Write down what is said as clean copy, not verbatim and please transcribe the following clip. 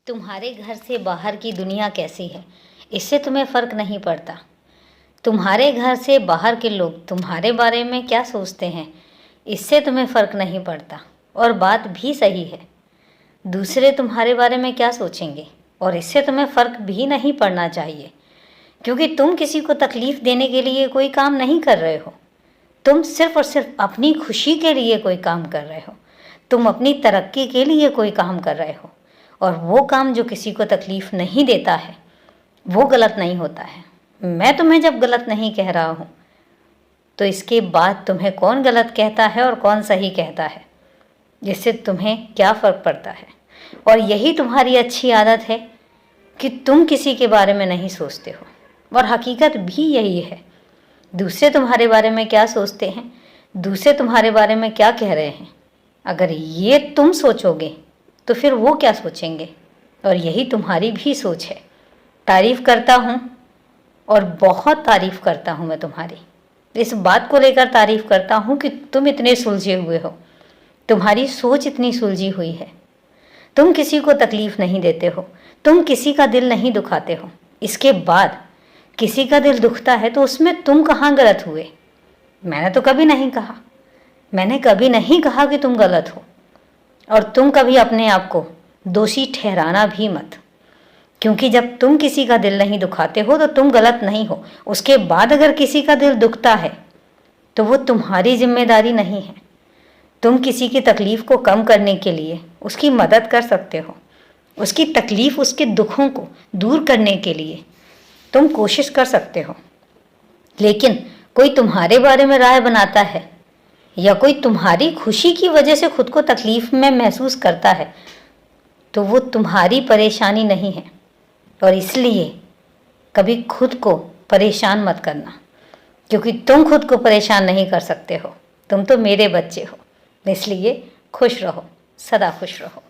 तुम्हारे घर से बाहर की दुनिया कैसी है, इससे तुम्हें फ़र्क नहीं पड़ता। तुम्हारे घर से बाहर के लोग तुम्हारे बारे में क्या सोचते हैं, इससे तुम्हें फ़र्क नहीं पड़ता। और बात भी सही है, दूसरे तुम्हारे बारे में क्या सोचेंगे और इससे तुम्हें फ़र्क भी नहीं पड़ना चाहिए, क्योंकि तुम किसी को तकलीफ़ देने के लिए कोई काम नहीं कर रहे हो। तुम सिर्फ़ और सिर्फ अपनी खुशी के लिए कोई काम कर रहे हो। तुम अपनी तरक्की के लिए कोई काम कर रहे हो, और वो काम जो किसी को तकलीफ़ नहीं देता है वो गलत नहीं होता है। मैं तुम्हें जब गलत नहीं कह रहा हूँ तो इसके बाद तुम्हें कौन गलत कहता है और कौन सही कहता है, जिससे तुम्हें क्या फ़र्क पड़ता है। और यही तुम्हारी अच्छी आदत है कि तुम किसी के बारे में नहीं सोचते हो, और हकीकत भी यही है। दूसरे तुम्हारे बारे में क्या सोचते हैं, दूसरे तुम्हारे बारे में क्या कह रहे हैं, अगर ये तुम सोचोगे तो फिर वो क्या सोचेंगे। और यही तुम्हारी भी सोच है। तारीफ़ करता हूँ और बहुत तारीफ़ करता हूँ मैं तुम्हारी। इस बात को लेकर तारीफ़ करता हूँ कि तुम इतने सुलझे हुए हो, तुम्हारी सोच इतनी सुलझी हुई है। तुम किसी को तकलीफ़ नहीं देते हो, तुम किसी का दिल नहीं दुखाते हो। इसके बाद किसी का दिल दुखता है तो उसमें तुम कहाँ गलत हुए। मैंने तो कभी नहीं कहा, मैंने कभी नहीं कहा कि तुम गलत हो। और तुम कभी अपने आप को दोषी ठहराना भी मत, क्योंकि जब तुम किसी का दिल नहीं दुखाते हो तो तुम गलत नहीं हो। उसके बाद अगर किसी का दिल दुखता है तो वो तुम्हारी जिम्मेदारी नहीं है। तुम किसी की तकलीफ़ को कम करने के लिए उसकी मदद कर सकते हो, उसकी तकलीफ़, उसके दुखों को दूर करने के लिए तुम कोशिश कर सकते हो। लेकिन कोई तुम्हारे बारे में राय बनाता है या कोई तुम्हारी खुशी की वजह से खुद को तकलीफ़ में महसूस करता है तो वो तुम्हारी परेशानी नहीं है। और इसलिए कभी खुद को परेशान मत करना, क्योंकि तुम खुद को परेशान नहीं कर सकते हो। तुम तो मेरे बच्चे हो, इसलिए खुश रहो, सदा खुश रहो।